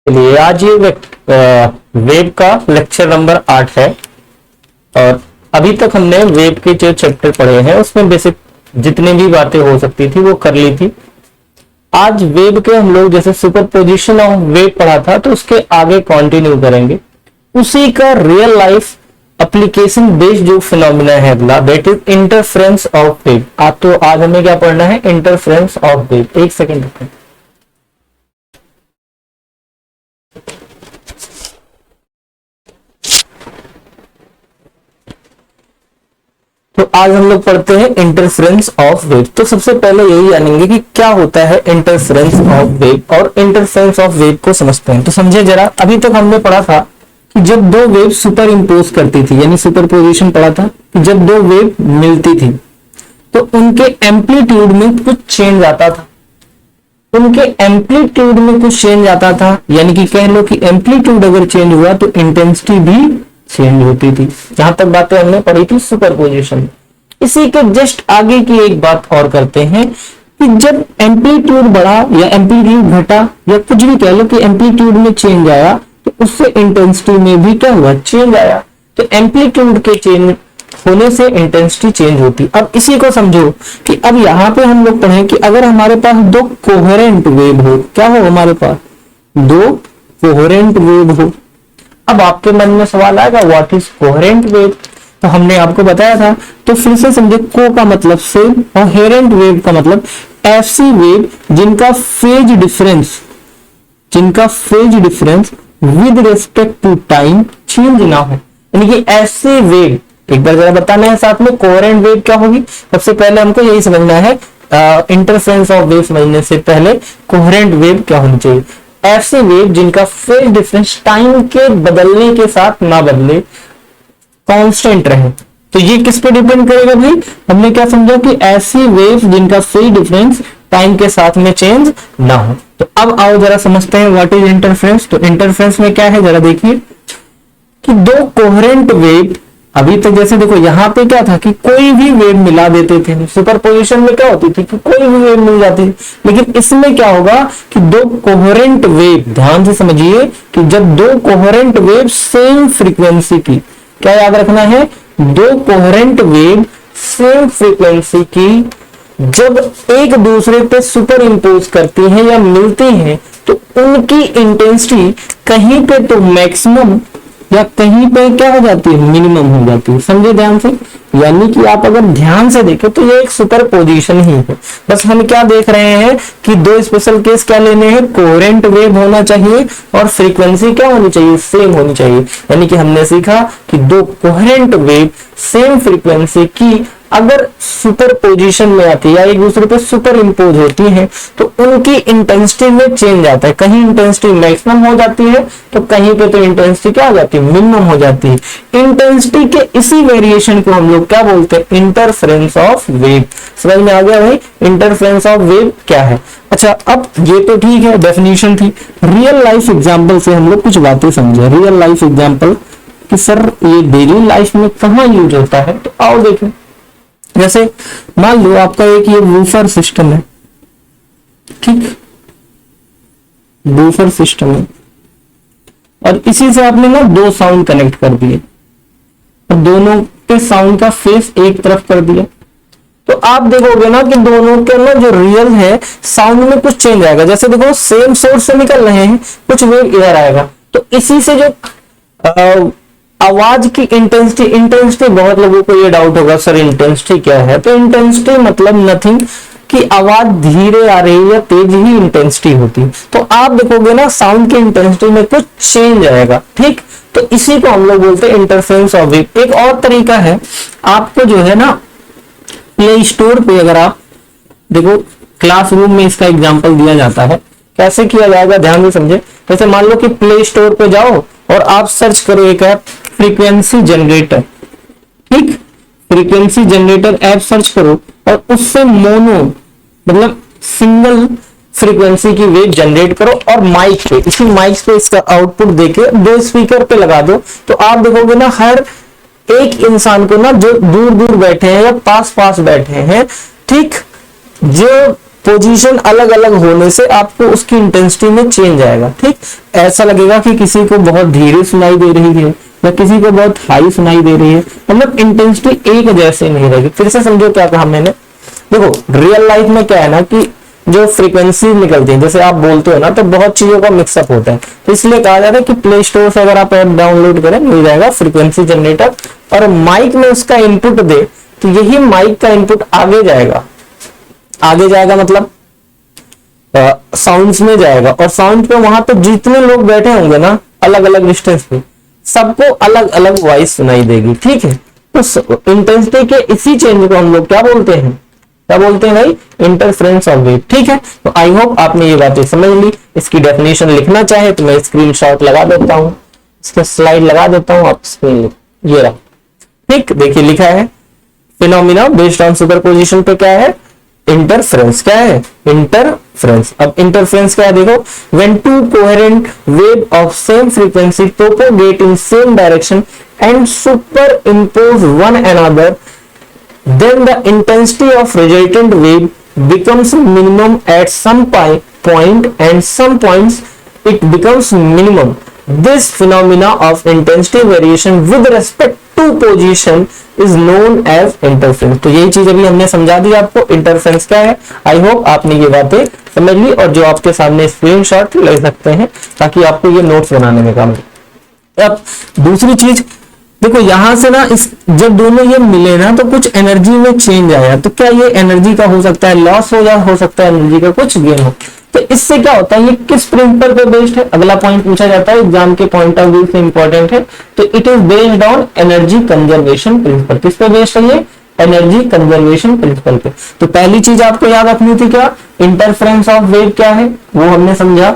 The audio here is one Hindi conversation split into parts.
चलिए आज ये वेब का लेक्चर नंबर 8 है। और अभी तक हमने वेब के जो चैप्टर पढ़े हैं उसमें बेसिक जितनी भी बातें हो सकती थी वो कर ली थी। आज वेब के हम लोग जैसे सुपरपोजिशन ऑफ वेब पढ़ा था तो उसके आगे कंटिन्यू करेंगे। उसी का रियल लाइफ एप्लीकेशन बेस्ड जो फिनोमिना है अगला that is interference of web. तो आज हमें क्या पढ़ना है? Interference of web. एक सेकेंड रुकें। तो आज हम लोग पढ़ते हैं इंटरफेरेंस ऑफ वेव। तो सबसे पहले यही जानेंगे कि क्या होता है इंटरफेरेंस ऑफ वेव और इंटरफेरेंस ऑफ वेव को समझते हैं। तो समझे जरा, अभी तक हमने पढ़ा था कि जब दो वेव सुपर इम्पोज करती थी यानी सुपरपोजिशन पढ़ा था कि जब दो वेव मिलती थी तो उनके एम्पलीट्यूड में कुछ चेंज आता था। उनके एम्पलीट्यूड में कुछ चेंज आता था यानी कि कह लो कि एम्पलीट्यूड अगर चेंज हुआ तो इंटेंसिटी भी चेंज होती थी। जहां तक बातें हमने पढ़ी थी सुपरपोजिशन। इसी के जस्ट आगे की एक बात और करते हैं कि जब एम्पलीट्यूड बढ़ा या एम्पलीट्यूड घटा या कुछ भी कह लो कि एम्पलीट्यूड में चेंज आया तो उससे इंटेंसिटी में भी क्या हुआ? चेंज आया। तो एम्पलीट्यूड के चेंज होने से इंटेंसिटी चेंज होती। अब इसी को समझो कि अब यहां पे हम लोग पढ़े कि अगर हमारे पास दो कोहेरेंट वेव हो, क्या हो हमारे पास? दो कोहेरेंट वेव हो। अब आपके मन में सवाल आएगा व्हाट इज कोहेरेंट वेव? तो हमने आपको बताया था, तो फिर से समझे। को का मतलब सेम और हेरेंट वेव का मतलब ऐसी वेव जिनका phase difference with respect to time change ना हो। यानी कि ऐसी वेव, एक बार जरा बताना है साथ में कोहेरेंट वेव क्या होगी। सबसे पहले हमको यही समझना है, इंटरफेरेंस ऑफ वेव समझने से पहले कोहेरेंट वेव क्या होनी चाहिए। ऐसी वेव जिनका फेज डिफरेंस टाइम के बदलने के साथ ना बदले, कांस्टेंट रहे। तो ये किस पे डिपेंड करेगा भाई? हमने क्या समझा कि ऐसी वेव जिनका फेज डिफरेंस टाइम के साथ में चेंज ना हो। तो अब आओ जरा समझते हैं व्हाट इज इंटरफेरेंस। तो इंटरफेरेंस में क्या है जरा देखिए कि दो कोहेरेंट वेव, अभी तक जैसे देखो यहां पे क्या था कि कोई भी वेव मिला देते थे। सुपरपोजिशन में क्या होती थी कि कोई भी वेव मिल जाती थी, लेकिन इसमें क्या होगा कि दो कोहेरेंट वेव, ध्यान से समझिए कि जब दो कोहेरेंट वेव सेम फ्रीक्वेंसी की, क्या याद रखना है? दो कोहेरेंट वेव सेम फ्रीक्वेंसी की जब एक दूसरे पे सुपर इम्पोज करती हैं या मिलती हैं तो उनकी इंटेंसिटी कहीं पे तो मैक्सिमम या कहीं पे क्या हो जाती है? मिनिमम हो जाती है। समझे ध्यान से? यानी कि आप अगर ध्यान से देखें तो ये एक सुपरपोजिशन ही है। बस हम क्या देख रहे हैं कि दो स्पेशल केस क्या लेने हैं? कोहेरेंट वेव होना चाहिए और फ्रीक्वेंसी क्या होनी चाहिए? सेम होनी चाहिए। यानी कि हमने सीखा कि दो कोहेरेंट वेव सेम फ्रीक्वेंसी की अगर सुपरपोजिशन में आती है या एक दूसरे पे सुपर इम्पोज होती है तो उनकी इंटेंसिटी में चेंज आता है। कहीं इंटेंसिटी मैक्सिमम हो जाती है तो कहीं पे तो इंटेंसिटी क्या हो जाती है? मिनिमम हो जाती है। इंटेंसिटी के इसी वेरिएशन को हम लोग क्या बोलते हैं? Interference of wave. समझ में आ गया भाई इंटरफेरेंस ऑफ वेव क्या है? अच्छा, अब ये तो ठीक है, डेफिनेशन थी। रियल लाइफ एग्जाम्पल से हम लोग कुछ बातें समझे। रियल लाइफ एग्जाम्पल कि सर ये डेली लाइफ में कहाँ यूज होता है, तो आओ देखें। जैसे मान लो आपका एक ये वूफर सिस्टम है, ठीक, वूफर सिस्टम है और इसी से आपने ना दो साउंड कनेक्ट कर दिए और दोनों के साउंड का फेस एक तरफ कर दिया तो आप देखोगे ना कि दोनों के ना जो रियल है साउंड में कुछ चेंज आएगा। जैसे देखो सेम सोर्स से निकल रहे हैं, कुछ वेव इधर आएगा तो इसी से जो आवाज की इंटेंसिटी बहुत लोगों को ये डाउट होगा सर इंटेंसिटी क्या है? तो इंटेंसिटी मतलब नथिंग कि आवाज धीरे आ रही है या तेज ही इंटेंसिटी होती है। तो आप देखोगे ना साउंड की इंटेंसिटी में कुछ चेंज आएगा, ठीक। तो इसी को हम लोग बोलते हैं इंटरफेरेंस ऑफ वेव। एक और तरीका है, आपको जो है ना प्ले स्टोर पे अगर आप देखो, क्लासरूम में इसका एग्जाम्पल दिया जाता है। कैसे किया जाएगा ध्यान से समझे। जैसे मान लो कि प्ले स्टोर पे जाओ और आप सर्च करो एक ऐप फ्रीक्वेंसी जनरेटर, ठीक, फ्रीक्वेंसी जनरेटर ऐप सर्च करो और उससे मोनो मतलब सिंगल फ्रीक्वेंसी की वेव जनरेट करो और माइक पे, इसी माइक पे इसका आउटपुट देके दो स्पीकर पे लगा दो तो आप देखोगे ना हर एक इंसान को ना जो दूर दूर बैठे हैं या पास पास बैठे हैं, ठीक, जो पोजीशन अलग अलग होने से आपको उसकी इंटेंसिटी में चेंज आएगा। ठीक, ऐसा लगेगा कि किसी को बहुत धीरे सुनाई दे रही है या किसी को बहुत हाई सुनाई दे रही है, मतलब इंटेंसिटी एक जैसे नहीं रहेगी। फिर से समझो क्या कहा मैंने। देखो रियल लाइफ में क्या है ना कि जो फ्रीक्वेंसी निकलती है, जैसे आप बोलते हो ना, तो बहुत चीजों का मिक्सअप होता है। तो इसलिए कहा जाता है कि प्ले स्टोर से अगर आप ऐप डाउनलोड करें मिल जाएगा फ्रीक्वेंसी जनरेटर, और माइक में उसका इनपुट दे तो यही माइक का इनपुट आगे जाएगा। आगे जाएगा मतलब साउंड्स में जाएगा, और साउंड पे वहां पे जितने लोग बैठे होंगे ना अलग अलग डिस्टेंस पे, सबको अलग अलग वॉइस सुनाई देगी। ठीक है, तो इंटेंसिटी के इसी चेंज को हम लोग क्या बोलते हैं, क्या बोलते हैं भाई, इंटरफेरेंस ऑफ वेव। ठीक है, तो आई होप आपने ये बातें समझ ली। इसकी डेफिनेशन लिखना चाहे तो मैं स्क्रीनशॉट लगा देता हूं, इसका स्लाइड लगा देता हूं, आप स्क्रीन ये रहा। ठीक, देखिए लिखा है फिनोमिना बेस्ड ऑन सुपरपोजिशन पे क्या है, इंटरफेरेंस। क्या है, इंटरफेरेंस। अब इंटरफेरेंस क्या है देखो, when to coherent wave of same frequency propagate in same direction and super impose one another, then the intensity of resultant wave becomes minimum at some point and some points it becomes minimum. This phenomena of intensity variation with respect to position is known as interference. तो यही चीज अभी हमने समझा दी आपको, इंटरफेरेंस क्या है। आई होप आपने ये बातें समझ ली, और जो आपके सामने स्क्रीनशॉट ले सकते हैं ताकि आपको ये नोट्स बनाने में काम आए। अब दूसरी चीज देखो, यहां से ना इस जब दोनों ये मिले ना तो कुछ एनर्जी में चेंज आया, तो क्या ये एनर्जी का हो सकता है लॉस हो सकता है एनर्जी का कुछ गेन हो। तो इससे क्या होता है, ये किस प्रिंसिपल पे बेस्ड है, अगला पॉइंट पूछा जाता है एग्जाम के पॉइंट ऑफ व्यू से इंपॉर्टेंट है। तो it is based on energy conservation principle. किस पे बेस्ड है ये, एनर्जी कंजर्वेशन प्रिंसिपल पे। तो पहली चीज आपको याद रखनी थी क्या, इंटरफेरेंस ऑफ वेव क्या है वो हमने समझा।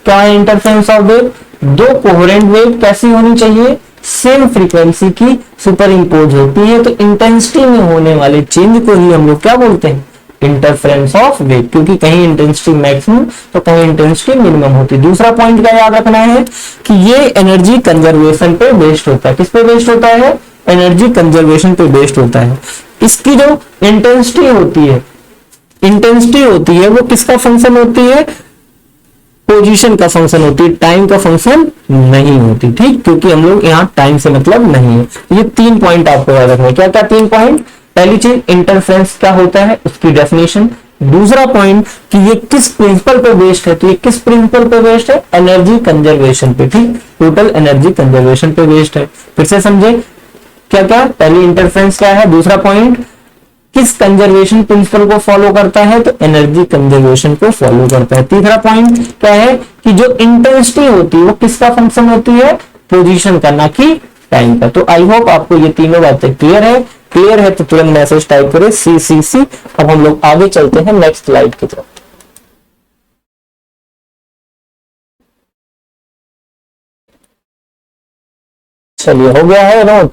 क्या है इंटरफेरेंस ऑफ वेव, दो कोहेरेंट वेव कैसी होनी चाहिए, सेम फ्रीक्वेंसी की सुपर इंपोज होती है, तो इंटेंसिटी में होने वाले चेंज को ही हम लोग क्या बोलते हैं, इंटरफेरेंस ऑफ वेव, क्योंकि कहीं इंटेंसिटी मैक्सिमम तो कहीं इंटेंसिटी मिनिमम होती है। दूसरा पॉइंट क्या याद रखना है कि ये एनर्जी कंजर्वेशन पे बेस्ड होता है। किस पे बेस्ड होता है, एनर्जी कंजर्वेशन पे बेस्ड होता है। इसकी जो इंटेंसिटी होती है वो किसका फंक्शन होती है, पोजीशन का फंक्शन होती है, टाइम का फंक्शन नहीं होती। ठीक, क्योंकि हम लोग यहाँ टाइम से मतलब नहीं है। ये 3 पॉइंट आपको याद रखना है। क्या क्या 3 पॉइंट, पहली चीज इंटरफेरेंस क्या होता है उसकी डेफिनेशन, दूसरा पॉइंट कि ये किस प्रिंसिपल पे बेस्ड है, तो ये किस प्रिंसिपल पे बेस्ड है, एनर्जी कंजर्वेशन पे। ठीक, टोटल एनर्जी कंजर्वेशन पे बेस्ड है। फिर से समझे क्या क्या, पहली इंटरफेरेंस क्या है, दूसरा पॉइंट किस कंजर्वेशन प्रिंसिपल को फॉलो करता है, तो एनर्जी कंजर्वेशन को फॉलो करता है। तीसरा पॉइंट क्या है कि जो इंटेंसिटी होती है वो किसका फंक्शन होती है, पोजीशन का, ना कि टाइम का। तो आई होप आपको ये तीनों बातें क्लियर है तो तुरंत मैसेज टाइप करें CCC। अब हम लोग आगे चलते हैं नेक्स्ट स्लाइड की तरफ। चलिए, हो गया है नोट,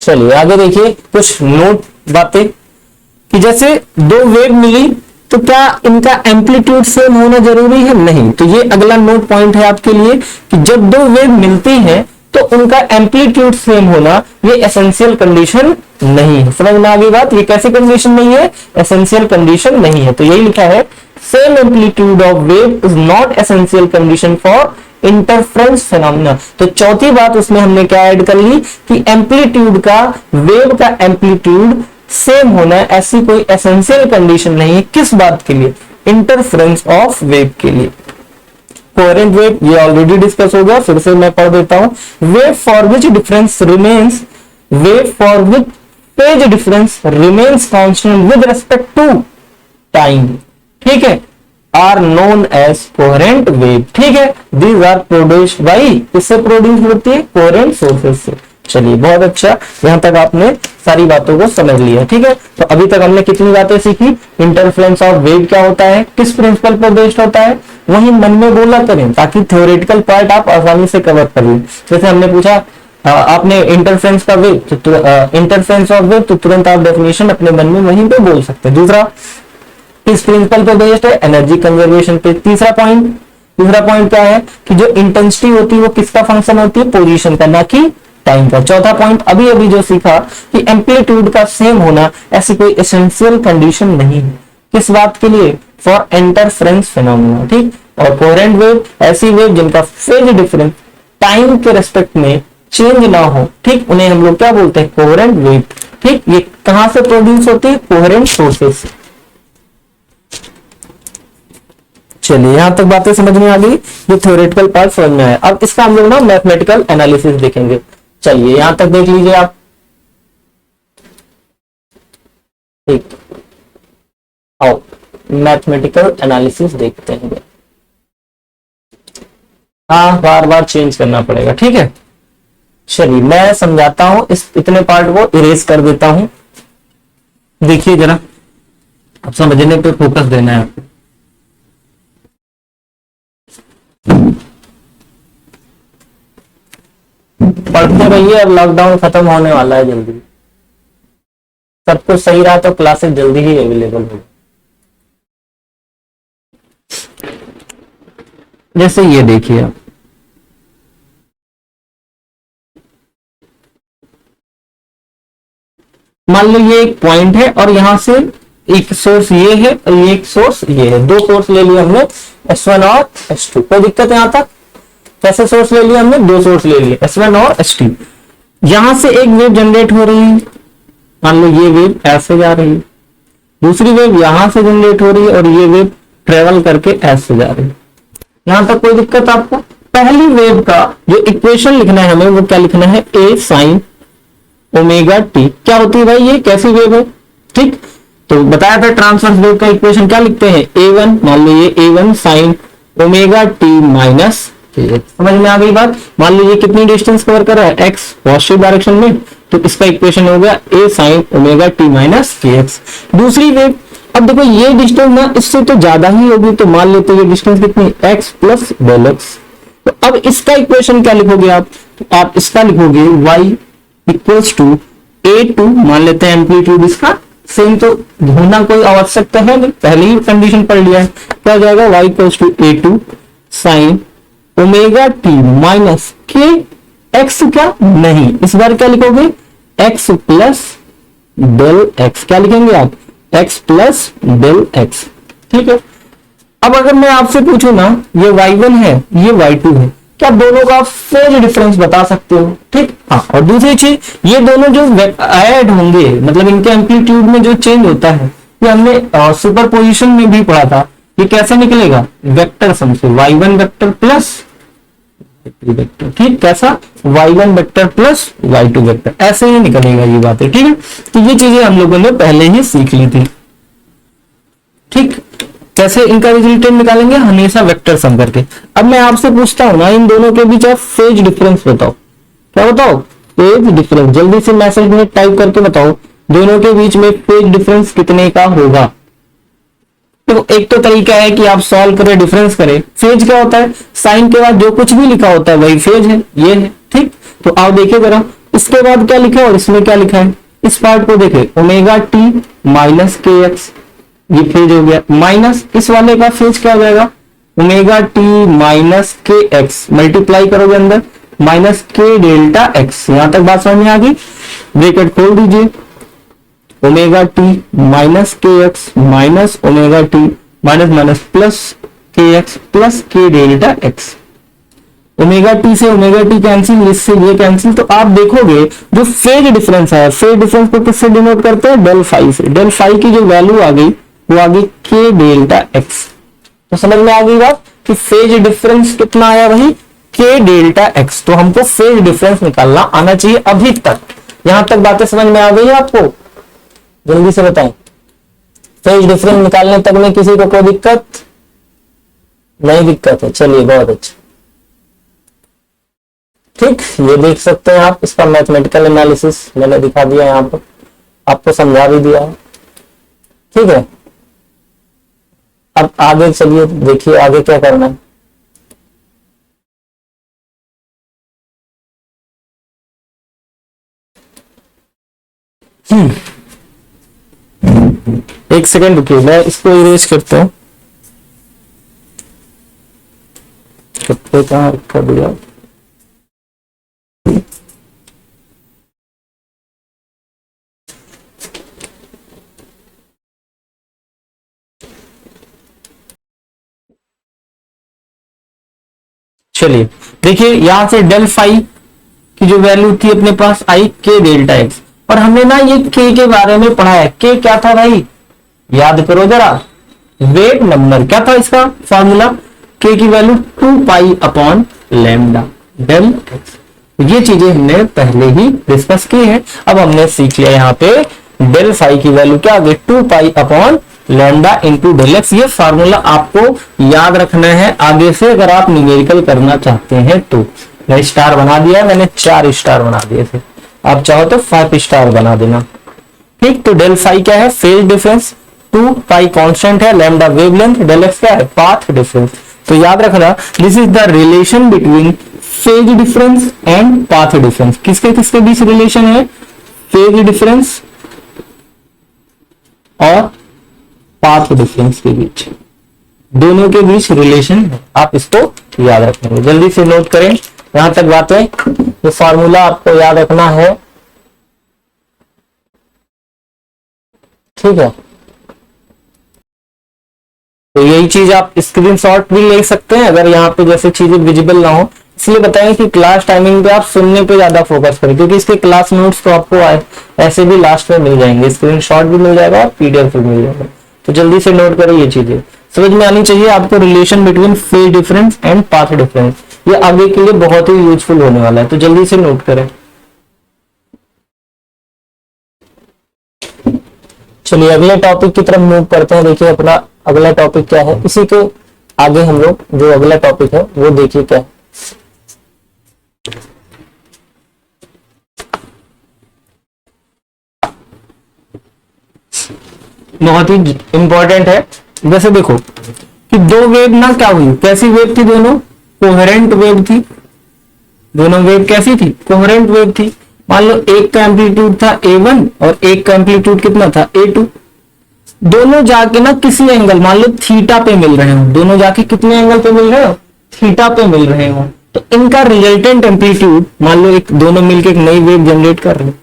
चलिए आगे देखिए कुछ नोट बातें कि जैसे दो वेव मिली तो क्या इनका एम्पलीट्यूड सेम होना जरूरी है, नहीं। तो ये अगला नोट पॉइंट है आपके लिए कि जब दो वेव मिलती हैं तो उनका एम्पलीट्यूड सेम होना ये एसेंशियल कंडीशन नहीं है। समझ में आ गई बात, ये कैसी कंडीशन नहीं है, एसेंशियल कंडीशन नहीं है। तो यही लिखा है same amplitude of wave is not essential condition for interference phenomena. तो चौथी बात उसमें हमने क्या ऐड कर ली कि एम्पलीट्यूड का, वेव का एम्पलीट्यूड सेम होना ऐसी कोई एसेंशियल कंडीशन नहीं है। किस बात के लिए, इंटरफेरेंस ऑफ वेव के लिए। कोहेरेंट वेव ये ऑलरेडी डिस्कस हो गया, फिर से मैं पढ़ देता हूं। Wave for which difference remains, wave for which phase difference remains constant with respect to time, ठीक है, are known as coherent wave. ठीक है, दीज आर प्रोड्यूस्ड बाई, किससे प्रोड्यूस होती है, कोहेरेंट सोर्सेस से। चलिए बहुत अच्छा, यहां तक आपने सारी बातों को समझ लिया। ठीक है, तो अभी तक हमने कितनी बातें सीखी, इंटरफेरेंस ऑफ वेव क्या होता है, किस प्रिंसिपल पर बेस्ड होता है, वही मन में बोला करें ताकि थ्योरेटिकल पार्ट आप आसानी से कवर कर लें। जैसे हमने पूछा आपने इंटरफेरेंस का वेव, तो इंटरफेरेंस ऑफ वेव, तो तुरंत आप डेफिनेशन अपने मन में वहीं पे बोल सकते हैं। दूसरा किस प्रिंसिपल पे बेस्ड है, एनर्जी कंजर्वेशन पे। तीसरा पॉइंट दूसरा पॉइंट क्या है कि जो इंटेंसिटी होती है वो किसका फंक्शन होती है, पोजीशन का, ना कि टाइम का। चौथा पॉइंट अभी अभी जो सीखा कि एम्पलीट्यूड का सेम होना ऐसी कोई एसेंशियल कंडीशन नहीं है। किस बात के लिए, फॉर इंटरफेरेंस फिनोमेना, ठीक। और कोहेरेंट वेव ऐसी वेव जिनका फेज डिफरेंस टाइम के रेस्पेक्ट में चेंज ना हो, ठीक, उन्हें हम लोग क्या बोलते हैं, कोहेरेंट वेव, ठीक। ये कहां से प्रोड्यूस होती है, कोहेरेंट सोर्सेस से। चलिए यहां तक बातें समझ में आ गई, ये थ्योरेटिकल पार्ट समझ में आया। अब इसका हम लोग ना मैथमेटिकल एनालिसिस देखेंगे। चलिए यहां तक देख लीजिए आप, ठीक। आओ मैथमेटिकल एनालिसिस देखते हैं। हाँ बार बार चेंज करना पड़ेगा, ठीक है। चलिए मैं समझाता हूं, इस इतने पार्ट को इरेज कर देता हूं। देखिए जरा, अब समझने पे फोकस देना है आपको। पढ़ते रहिए, अब लॉकडाउन खत्म होने वाला है जल्दी। सब कुछ सही रहा तो क्लासेस जल्दी ही अवेलेबल होगी। जैसे ये देखिए आप, मान लो ये एक पॉइंट है और यहां से एक सोर्स ये है और ये एक सोर्स ये है, दो सोर्स ले लिया हमने S1 और S2। कोई दिक्कत है यहां तक? कैसे सोर्स ले लिया हमने, दो सोर्स ले लिए S1 और S2। यहां से एक वेव जनरेट हो रही है, मान लो ये वेव ऐसे जा रही है, दूसरी वेव यहां से जनरेट हो रही है और ये वेव ट्रेवल करके ऐसे जा रही है। यहां तक कोई दिक्कत आपको? पहली वेव का जो इक्वेशन लिखना है हमें, वो क्या लिखना है, A sin ओमेगा टी। क्या होती है भाई, ये कैसी वेव है, ठीक। तो बताया था ट्रांसवर्स वेव का इक्वेशन क्या लिखते हैं, A1, मान लो ये A1 sin omega t minus, समझ में आ गई बात। मान लो ये कितनी डिस्टेंस कवर कर रहा है, x पॉजिटिव डायरेक्शन में, तो इसका इक्वेशन हो गया A sin omega t minus kx। दूसरी वेव, अब देखो ये डिस्टेंस ना इससे तो ज्यादा ही होगी, तो मान लेते ये डिस्टेंस कितनी, x प्लस डेल एक्स। तो अब इसका इक्वेशन क्या लिखोगे आप, तो आप इसका लिखोगे y इक्वल्स टू A2, मान लेते हैं एम्पलीट्यूड इसका सेम तो होना कोई आवश्यकता है नहीं, पहले ही कंडीशन पढ़ लिया है। क्या हो जाएगा, y equals to A2 sine omega t minus k x, क्या नहीं, इस बार क्या लिखोगे, x प्लस डेल एक्स। क्या लिखेंगे आप, x प्लस डेल एक्स, ठीक है। अब अगर मैं आपसे पूछूं ना, ये y1 है ये y2 है, क्या दोनों का फेज डिफरेंस बता सकते हो, ठीक। हाँ, और दूसरी चीज, ये दोनों जो ऐड होंगे, मतलब इनके एम्पलीट्यूड में जो चेंज होता है, ये हमने सुपरपोजिशन में भी पढ़ा था, ये कैसे निकलेगा, वेक्टर सम से, y1 वेक्टर प्लस वेक्टर, ठीक। कैसा, y1 vector plus y2 vector, ऐसे ही निकलेगा ये बातें, ठीक है। तो ये चीजें हम लोगों ने पहले ही सीख ली थी, ठीक। कैसे इनका रिजल्टेंट निकालेंगे, हमेशा वेक्टर सम करके। अब मैं आपसे पूछता हूं ना, इन दोनों के बीच आप फेज डिफरेंस बताओ। क्या बताओ, फेज डिफरेंस, जल्दी से मैसेज में टाइप करके बताओ, दोनों के बीच में फेज डिफरेंस कितने का होगा। तो एक तो तरीका है कि आप सॉल्व करें, डिफरेंस करें। फेज क्या होता है, साइन के बाद जो कुछ भी लिखा होता है वही फेज है, ये है, ठीक। तो आप देखिए जरा, इसके बाद क्या लिखा है और इसमें क्या लिखा है, इस पार्ट को देखे, omega t minus k x, ये फेज हो गया, माइनस इस वाले का फेज क्या हो जाएगा, omega t minus k x, multiply करोगे अंदर माइनस के डेल्टा एक्स। यहां तक बात समझ में आ गई, ब्रैकेट खोल दीजिए, omega t minus k x minus omega t minus minus plus के एक्स प्लस के डेल्टा एक्स। ओमेगा टी से ओमेगा टी कैंसिल, इससे ये कैंसिल। तो आप देखोगे जो फेज डिफरेंस है, फेज डिफरेंस को किससे डिनोट करते हैं, डेल फाई से। डेल फाई की जो वैल्यू आ गई वो आ गई के डेल्टा एक्स। तो समझ में आ गई बात कि फेज डिफरेंस कितना आया भाई, के डेल्टा एक्स। तो हमको फेज डिफरेंस निकालना आना चाहिए अभी तक। यहां तक बातें समझ में आ गई है आपको, जल्दी से बताएं। फेज डिफरेंस निकालने तक में किसी को कोई दिक्कत नहीं, दिक्कत है, चलिए बहुत अच्छा, ठीक। ये देख सकते हैं आप, इसका मैथमेटिकल एनालिसिस मैंने दिखा दिया यहां पर, आपको समझा भी दिया है, ठीक है। अब आगे चलिए, देखिए आगे क्या करना है। एक सेकेंड रुकिए, मैं इसको इरेज करता हूं। पे कहाँ रखा दिया, चलिए देखिए यहां से डेल फाई की जो वैल्यू थी अपने पास आई के डेल्टा एक्स, और हमने ना ये के बारे में पढ़ा है। के क्या था भाई, याद करो जरा, वेव नंबर। क्या था इसका फॉर्मूला, के की value 2 pi upon lambda del x. ये चीजें हमने पहले ही डिस्कस की है। अब हमने सीख लिया यहाँ पे डेल फाई की वैल्यू क्या आ गई, 2 pi upon lambda into del x. ये फार्मूला आपको याद रखना है आगे से अगर आप न्यूमेरिकल करना चाहते हैं तो। मैं स्टार बना दिया, मैंने 4 स्टार बना दिए थे, आप चाहो तो 5 स्टार बना देना। ठीक, तो डेल फाई क्या है, फेज डिफरेंस, 2 पाई कांस्टेंट है, लैम्डा वेवलेंथ, डेल एक्स क्या है, पाथ डिफरेंस। तो याद रखना this is the relation between phase difference and path difference. किसके किसके बीच रिलेशन है, फेज डिफरेंस और पाथ डिफरेंस के बीच, दोनों के बीच रिलेशन है। आप इसको याद रखेंगे, जल्दी से नोट करें यहां तक बातें। ये फॉर्मूला आपको याद रखना है, ठीक है। तो यही चीज आप स्क्रीनशॉट भी ले सकते हैं अगर यहाँ पे जैसे चीजें विजिबल ना हो। इसलिए बताएं कि क्लास टाइमिंग पे आप सुनने पे ज्यादा फोकस करें, क्योंकि इसके क्लास नोट्स तो आपको ऐसे भी लास्ट में मिल जाएंगे, स्क्रीनशॉट भी मिल जाएगा और पीडीएफ भी मिल जाएगा। तो जल्दी से नोट करें, ये चीजें समझ में आनी चाहिए आपको। Relation between phase difference and path difference, ये आगे के लिए बहुत ही यूजफुल होने वाला है, तो जल्दी से नोट करें। चलिए अगले टॉपिक की तरफ मूव करते हैं। देखिए अपना अगला टॉपिक क्या है, इसी के आगे हम लोग जो अगला टॉपिक है वो देखिए क्या है। बहुत ही इंपॉर्टेंट है। जैसे देखो कि दो वेव ना क्या हुई, कैसी वेव थी, दोनों कोहेरेंट वेव थी। दोनों वेव कैसी थी, कोहेरेंट वेव थी। मान लो एक का एम्पलीट्यूड था A1 और एक का एम्पलीट्यूड कितना था A2। दोनों जाके ना किसी एंगल मान लो थीटा पे मिल रहे हो, दोनों जाके कितने एंगल पे मिल रहे हो, थीटा पे मिल रहे हो। तो इनका रिजल्टेंट एम्पलीट्यूड मान लो एक दोनों मिलकर एक नई वेव जनरेट कर रहे हैं,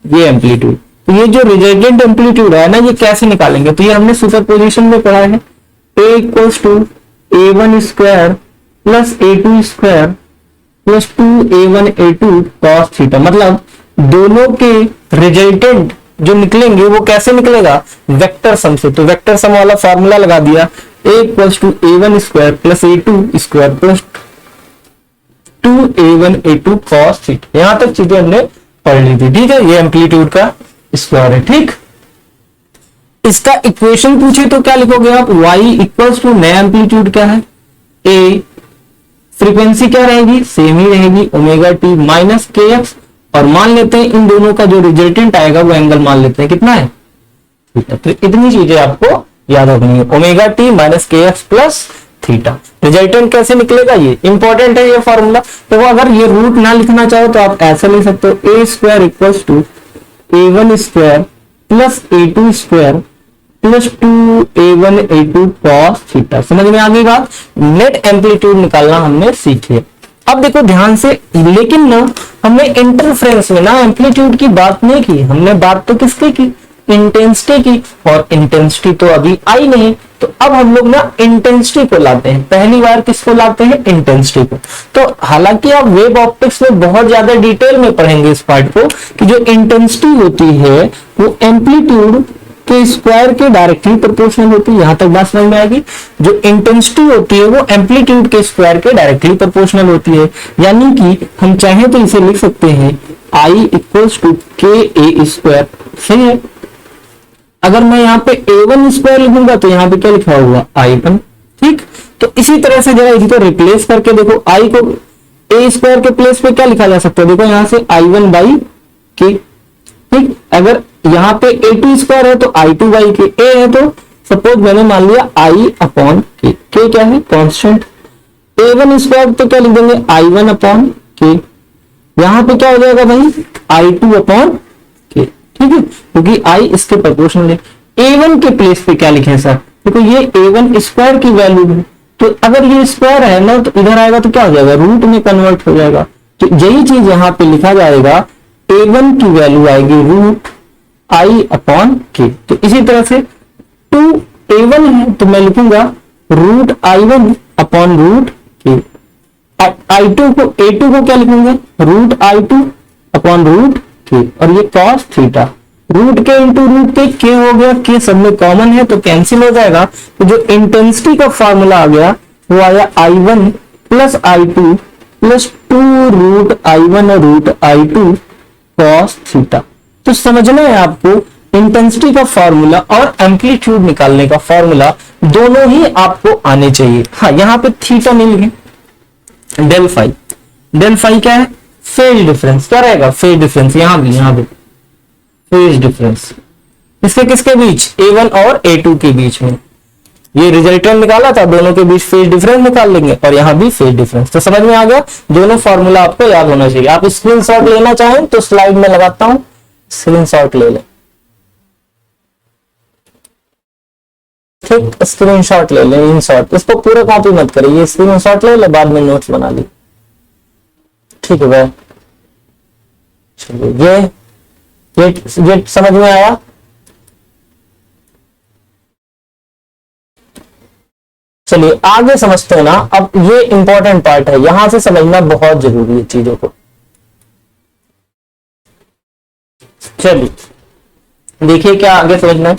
ये एम्पलीट्यूड। तो ये जो रिजल्टेंट एम्पलीट्यूड है ना, ये कैसे निकालेंगे, तो ये हमने सुपरपोजिशन में पढ़ा है। A equals to A1 square plus A2 square plus 2A1 A2 cos theta. मतलब दोनों के रिजल्टेंट जो निकलेंगे वो कैसे निकलेगा, वेक्टर सम से। तो वेक्टर सम वाला फार्मूला लगा दिया, A equals to A1 square plus A2 square plus 2A1 A2 cos theta. यहां तक चीजें हमने पढ़ ली थी, ठीक है। ये एम्पलीट्यूड का स्क्वायर है, ठीक। इसका इक्वेशन पूछे तो क्या लिखोगे आप, y इक्वल्स टू नया एम्पलीट्यूड क्या है A, फ्रीक्वेंसी क्या रहेगी, सेम ही रहेगी omega t minus k x, और मान लेते हैं इन दोनों का जो रिजल्टेंट आएगा वो एंगल मान लेते हैं कितना है, थीटा। तो इतनी चीजें आपको याद रखनी है, omega t minus k x plus theta. Resultant कैसे निकलेगा, ये इंपॉर्टेंट है ये फॉर्मूला। तो अगर ये रूट ना लिखना चाहो तो आप ऐसा लिख सकते हो, A square equals to A1 square plus A2 square plus 2A1 A2 cos theta. समझ में आ गई बात। नेट एम्पलीट्यूड निकालना हमने सीख लिया। अब देखो ध्यान से, लेकिन ना हमने इंटरफेरेंस में ना एम्पलीट्यूड की बात नहीं की, हमने बात तो किसकी की, इंटेंसिटी की, और इंटेंसिटी तो अभी आई नहीं। तो अब हम लोग ना इंटेंसिटी को लाते हैं, पहली बार किसको लाते हैं, इंटेंसिटी को। तो हालांकि आप वेव ऑप्टिक्स में बहुत ज्यादा डिटेल में पढ़ेंगे इस पार्ट को, कि जो इंटेंसिटी होती है वो एम्पलीट्यूड के स्क्वायर के डायरेक्टली प्रोपोर्शनल होती है। यहां तक बात समझ में आएगी। जो इंटेंसिटी होती है वो एम्पलीट्यूड के स्क्वायर के डायरेक्टली प्रोपोर्शनल होती है। यानी कि हम चाहे तो इसे लिख सकते हैं I equals to KA square. सही है। अगर मैं यहाँ पे A1 स्क्वायर लिखूंगा तो यहाँ पे क्या लिखा होगा, I1। ठीक, तो इसी तरह से जरा इनको रिप्लेस करके देखो, I को A स्क्वायर के प्लेस पे क्या लिखा जा सकता है, देखो यहाँ से I1 बाई के। ठीक, अगर यहाँ पे A2 स्क्वायर है तो I2 बाई के। A है तो सपोज मैंने मान लिया I अपॉन के। के क्या है, कॉन्स्टेंट। A1 स्क्वायर तो क्या लिख देंगे, I1 अपॉन के। यहाँ पे क्या हो जाएगा भाई, I2 अपॉन के। ठीक है, क्योंकि I इसके प्रोपोर्शनल है। A1 के प्लेस पे क्या लिखे सर, देखो ये A1 स्क्वायर की वैल्यू है, तो अगर ये स्क्वायर है ना तो इधर आएगा तो क्या हो जाएगा, रूट में कन्वर्ट हो जाएगा। तो यही चीज यहाँ पे लिखा जाएगा, a1 की वैल्यू आएगी रूट आई अपॉन के। तो इसी तरह से 2a1 है तो मैं लिखूंगा रूट i1 अपॉन रूट के। i2 को a2 को क्या लिखेंगे, रूट i2 अपॉन रूट के, और ये cos थीटा रूट के इंटू रूट के हो गया, के सब में कॉमन है तो कैंसिल हो जाएगा। तो जो इंटेंसिटी का फॉर्मूला आ गया वो आया i1 plus i2 plus 2 root i1 और रूट i2 cos थीटा। तो समझना है आपको, इंटेंसिटी का फॉर्मूला और एम्पलीट्यूड निकालने का फॉर्मूला दोनों ही आपको आने चाहिए। हाँ, यहाँ पे थीटा मिल गए। डेल फाई क्या है, फेज डिफरेंस। क्या रहेगा, फेज डिफरेंस। यहाँ भी फेज डिफरेंस इसके किसके बीच, a1 और a2 के बीच में। ये रिजल्टेंट निकाला था, दोनों के बीच फेज डिफरेंस निकाल लेंगे, और यहां भी फेज डिफरेंस। तो समझ में आ गया, दोनों फॉर्मूला आपको याद होना चाहिए। आप स्क्रीनशॉट लेना चाहें तो स्लाइड में लगाता हूं, स्क्रीनशॉट ले लें। ठीक, स्क्रीनशॉट ले लें, इन शॉट। इसको पूरा कॉपी मत करिए, स्क्रीनशॉट ले ले, बाद में नोट्स बना ली। ठीक है भाई, चलिए ये समझ में आया। चलिए आगे समझते हैं ना। अब ये इंपॉर्टेंट पार्ट है, यहां से समझना बहुत जरूरी है चीजों को। चलिए देखिए क्या आगे समझना है।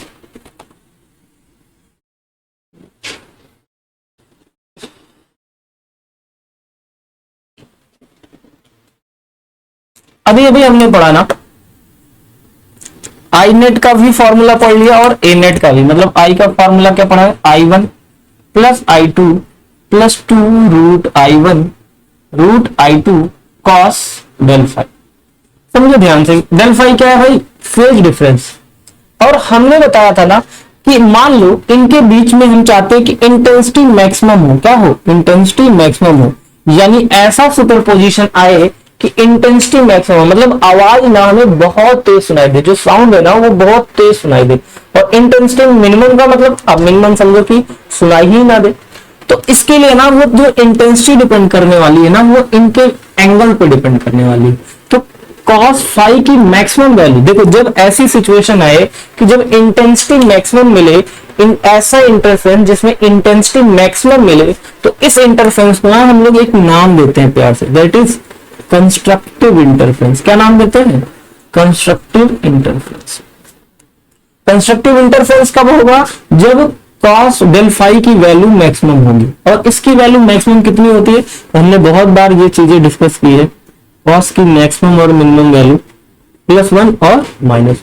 अभी अभी हमने पढ़ा ना, आई नेट का भी फॉर्मूला पढ़ लिया और ए नेट का भी। मतलब आई का फॉर्मूला क्या पढ़ा है, i1 plus i2 plus 2 root i2 cos del phi. समझो ध्यान से, डेल फाई क्या है भाई, फेज डिफरेंस। और हमने बताया था ना कि मान लो इनके बीच में हम चाहते हैं कि इंटेंसिटी मैक्सिमम हो। क्या हो, इंटेंसिटी मैक्सिमम हो, यानी ऐसा सुपरपोजिशन आए कि इंटेंसिटी मैक्सिमम, मतलब आवाज ना हमें बहुत तेज सुनाई दे, जो साउंड है ना वो बहुत तेज सुनाई दे, और इंटेंसिटी मिनिमम का मतलब अब मिनिमम समझो कि सुनाई ही ना दे। तो इसके लिए ना वो जो इंटेंसिटी डिपेंड करने वाली है ना, वो इनके एंगल पे डिपेंड करने वाली है। तो cos फाई की मैक्सिमम वैल्यू देखो, जब ऐसी सिचुएशन आए कि जब इंटेंसिटी मैक्सिमम मिले, इन ऐसा इंटरफेरेंस जिसमें इंटेंसिटी मैक्सिमम मिले, तो इस इंटरफेरेंस को ना हम लोग एक नाम देते हैं प्यार से, दैट इज कंस्ट्रक्टिव इंटरफेरेंस। क्या नाम देते हैं, कंस्ट्रक्टिव इंटरफेरेंस। कंस्ट्रक्टिव इंटरफेरेंस कब होगा, जब cos डेल फाई की वैल्यू मैक्सिमम होगी। और इसकी वैल्यू मैक्सिमम कितनी होती है, हमने बहुत बार ये चीजें डिस्कस की है। cos की मैक्सिमम और मिनिमम वैल्यू +1 और -1।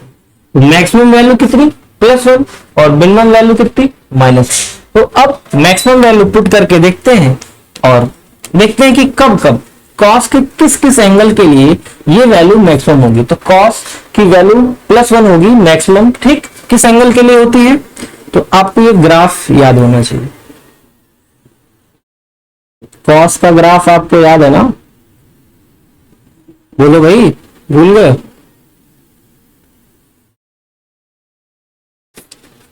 मैक्सिमम वैल्यू कितनी, +1, और मिनिमम वैल्यू कितनी, -1। तो अब मैक्सिमम वैल्यू पुट करके देखते हैं और देखते हैं कि कब कब cos के किस किस एंगल के लिए ये वैल्यू मैक्सिमम होगी। तो cos की वैल्यू +1 होगी मैक्सिमम, ठीक, किस एंगल के लिए होती है, तो आपको ये ग्राफ याद होना चाहिए। cos का ग्राफ आपको याद है ना, बोलो भाई, भूल गए।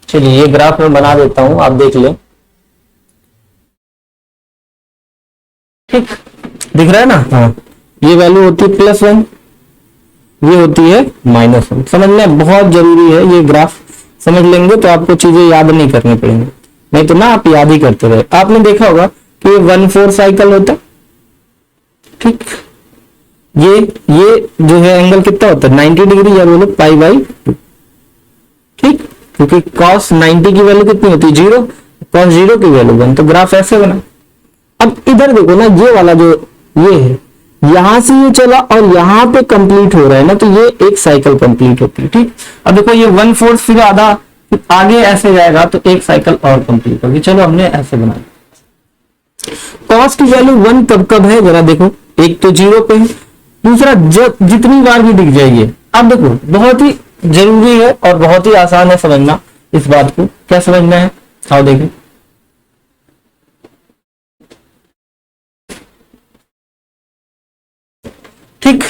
चलिए ये ग्राफ मैं बना देता हूं, आप देख लें। ठीक दिख रहा है ना, हाँ, ये वैल्यू होती है +1, ये होती है -1। समझना बहुत जरूरी है, ये ग्राफ समझ लेंगे तो आपको चीजें याद नहीं करनी पड़ेंगी, नहीं तो ना आप याद ही करते रहे। आपने देखा होगा कि ये 1/4 साइकिल होता है, ठीक, ये जो है एंगल कितना होता है, 90 डिग्री, या बोलो π/2, ठीक, क्योंकि cos 90 की वैल्यू कितनी होती है, 0, cos 0 की वैल्यू 1। तो ग्राफ ऐसे बना। अब इधर देखो ना, ये वाला जो ये है, यहां से ये चला और यहां पे कंप्लीट हो रहा है ना, तो ये एक साइकिल कंप्लीट होती है, ठीक। अब देखो ये 1/4 फिर आधा, फिर आगे ऐसे जाएगा तो एक साइकिल और कंप्लीट होगी। चलो हमने ऐसे बनाया। cos की वैल्यू 1 कब कब है जरा देखो, एक तो 0 पे है, दूसरा जब जितनी बार भी दिख जाइए। अब देखो बहुत ही जरूरी है और बहुत ही आसान है समझना इस बात को। क्या समझना है, आओ देखें। ठीक,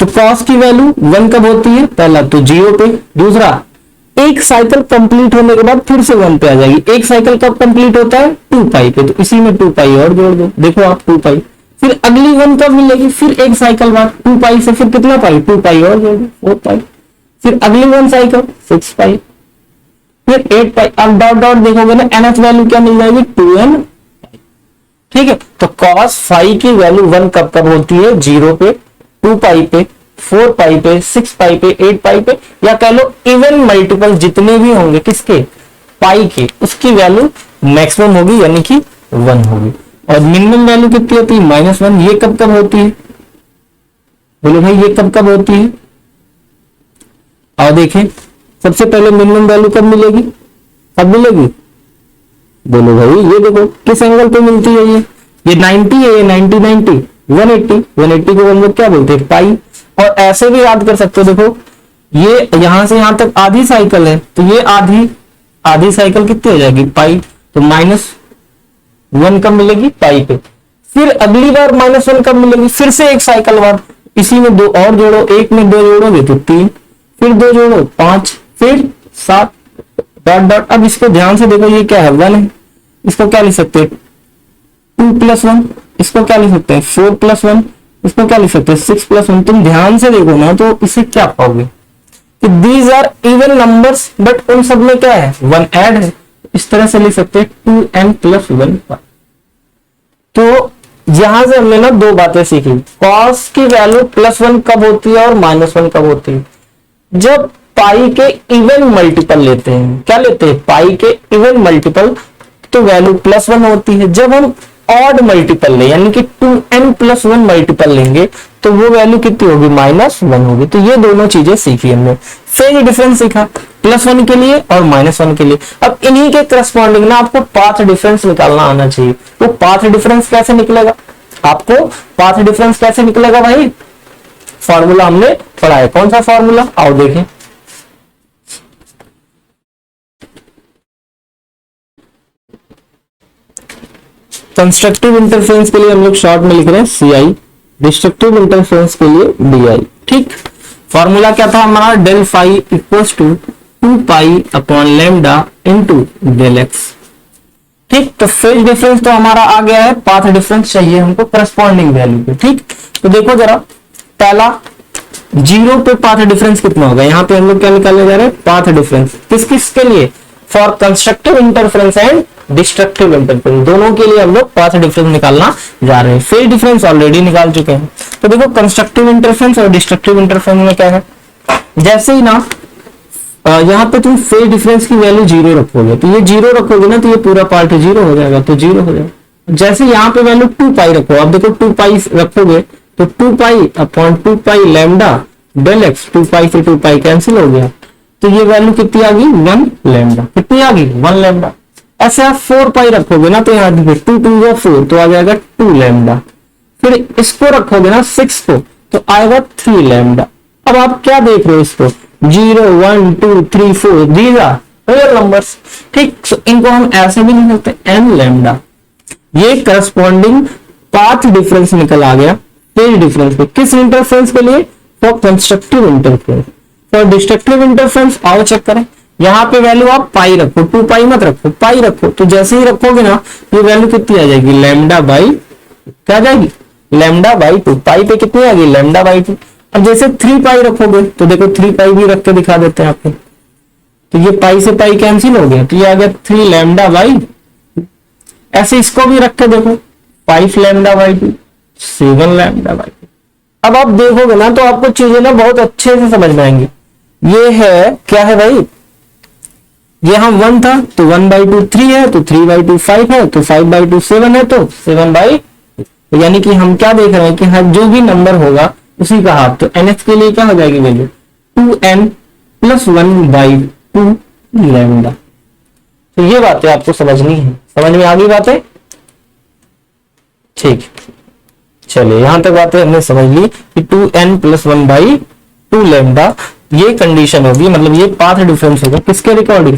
तो cos की वैल्यू 1 कब होती है, पहला तो 0 पे, दूसरा एक साइकिल कंप्लीट होने के बाद फिर से 1 पे आ जाएगी। एक साइकिल कब कंप्लीट होता है? 2 पाई पे, तो इसी में 2 पाई और जोड़ दो, देखो आप 2 पाई। फिर अगली 1 कब मिलेगी? फिर एक साइकिल बाद 2 पाई से फिर कितना पाई? 2 पाई और जोड़ दो, 4 पाई। फिर अगली 1 साइकिल 6 पाई, फिर 8 पाई। अब डॉट डॉट देखोगे ना, nth वैल्यू क्या मिल जाएगी? 2n। ठीक है, तो cos फाई की वैल्यू 1 कब कब होती है? 0 पे, 2 पाई पे, 4 पाई पे, 6 पाई पे, 8 पाई पे, या कह लो इवन मल्टीपल जितने भी होंगे किसके? पाई के, उसकी वैल्यू मैक्सिमम होगी यानी कि 1 होगी। और मिनिमम वैल्यू कितनी होती है? -1। ये कब कब होती है? बोलो भाई ये कब कब होती है? और देखें सबसे पहले मिनिमम वैल्यू कब मिलेगी? कब मिलेगी? बोलो भाई ये देखो किस एंगल पे मिलती है? ये 90 है, ये 90 90 180 180 को हम लोग क्या बोलते हैं? पाई। और ऐसे भी याद कर सकते हो, देखो ये यहां से यहां तक आधी साइकिल है, तो ये आधी साइकिल कितनी हो जाएगी? पाई। तो -1 कब मिलेगी? पाई पे। फिर अगली बार -1 कब मिलेगी? फिर से एक साइकिल बाद, इसी में 2 और जोड़ो, एक में 2 जोड़ोगे तो 3, फिर 2 जोड़ो 5, फिर 7 डॉट डॉट। अब इसको ध्यान से देखो, ये क्या है? 1 है। इसको क्या लिख सकते हैं? 2 + 1। इसको क्या लिख सकते हैं? 4 + 1। इसको क्या लिख सकते हैं? 6 + 1। तुम ध्यान से देखो ना तो इसे क्या पाओगे कि these are even numbers, but उन सब में क्या है? 1 ऐड है। इस तरह से लिख सकते हैं 2n + 1। तो यहां से हमने ना 2 बातें सीखी। cos की वैल्यू +1 कब होती है और -1 कब होती है? जब पाई के इवन मल्टीपल लेते हैं। क्या लेते हैं? पाई के इवन मल्टीपल, तो वैल्यू +1 होती है। जब हम ऑड मल्टीपल ले यानी कि 2n + 1 मल्टीपल लेंगे तो वो वैल्यू कितनी होगी? -1 होगी। तो ये दोनों चीजें सीखी हमने। फेज डिफरेंस सीखा +1 के लिए और -1 के लिए। अब इन्हीं के करस्पॉन्डिंग ना आपको पाथ डिफरेंस निकालना आना चाहिए। तो पाथ डिफरेंस कैसे निकलेगा? आपको पाथ डिफरेंस कैसे निकलेगा भाई? फॉर्मूला हमने पढ़ा है। कौन सा फॉर्मूला? आओ देखें। कंस्ट्रक्टिव इंटरफेरेंस के लिए हम लोग शॉर्ट में लिख रहे हैं CI, डिस्ट्रक्टिव इंटरफेरेंस के लिए DI। ठीक, फॉर्मूला क्या था हमारा? del phi equals to 2 pi upon lambda into del x। ठीक, तो फेज डिफरेंस तो हमारा आ गया है, पाथ डिफरेंस चाहिए हमको करस्पॉन्डिंग वैल्यू पे। ठीक, तो देखो जरा, पहला 0 पे पाथ डिफरेंस कितना होगा? यहाँ पे हम लोग क्या निकालने जा रहे हैं? Path difference. किस किस के लिए? For constructive interference and destructive interference, दोनों के लिए हम लोग पाथ डिफरेंस निकालना जा रहे हैं। फेज डिफरेंस ऑलरेडी निकाल चुके हैं। तो देखो कंस्ट्रक्टिव इंटरफेरेंस और डिस्ट्रक्टिव इंटरफेरेंस में क्या है? जैसे ही ना यहाँ पे तुम फेज डिफरेंस की वैल्यू 0 रखोगे, तो ये 0 रखोगे ना तो ये पूरा पार्ट 0 हो जाएगा, तो 0 हो जाएगा। जैसे यहाँ पे वैल्यू 2 पाई रखो, अब देखो 2 पाई रखोगे तो 2 पाई अपॉन 2 पाई लैम्डा del x, 2 पाई से 2 पाई कैंसिल हो गया, तो ये वैल्यू कितनी आ गई? 1 लैम्डा। कितनी आ गई? 1 लैम्डा। ऐसे आप 4 पाई रखोगे ना तो यहाँ देखिए 2 2 या 4 तो आ जाएगा 2 लैम्डा। फिर इसको रखोगे ना 6 को तो आएगा 3 लैम्डा। अब आप क्या देख रहे हो? इसको 0 1 2 3 4 दीज आर रियल नंबर्स। ठीक, तो इनको हम ऐसे भी लिख सकते हैं n लैम्डा। ये करस्पॉन्डिंग पाथ डिफरेंस निकल आ गया फेज डिफरेंस पे। किस इंटरफेरेंस के लिए? For constructive interference. For destructive interference आओ चेक करें। यहाँ पे वैल्यू आप पाई रखो, 2 पाई मत रखो, पाई रखो। तो जैसे ही रखोगे ना ये वैल्यू कितनी आ जाएगी? लैम्डा बाई, क्या आ जाएगी? Lambda by 2। पाई पे कितनी आ गई? Lambda by 2। अब जैसे 3 पाई रखोगे तो देखो 3 पाई भी रख के दिखा देते हैं आपको, तो ये पाई से पाई कैंसिल हो गया, तो ये आ गया 3 लैम्डा बाई। ऐसे इसको भी रख के देखो 5 लैम्डा बाई 2, 7 लैम्डा बाई 2। अब आप देखोगे ना तो आपको चीजें ना बहुत अच्छे से समझ में आएंगी। ये है क्या है भाई? ये हम 1 था तो 1/2 3 है, तो 3/2 5 है, तो 5/2 7 है, तो 7/, यानी कि हम क्या देख रहे हैं कि हर जो भी नंबर होगा उसी का हाफ। तो nth के लिए क्या हो जाएगी वैल्यू? 2n + 1/2 lambda. तो ये बातें आपको समझनी है। समझ में आ गई बातें? ठीक, चलिए यहां तक बातें हमने समझ ली कि 2n + 1/2 लैम्डा ये कंडीशन होगी, मतलब ये पाथ डिफरेंस होगा। किसके रिकॉर्डिंग?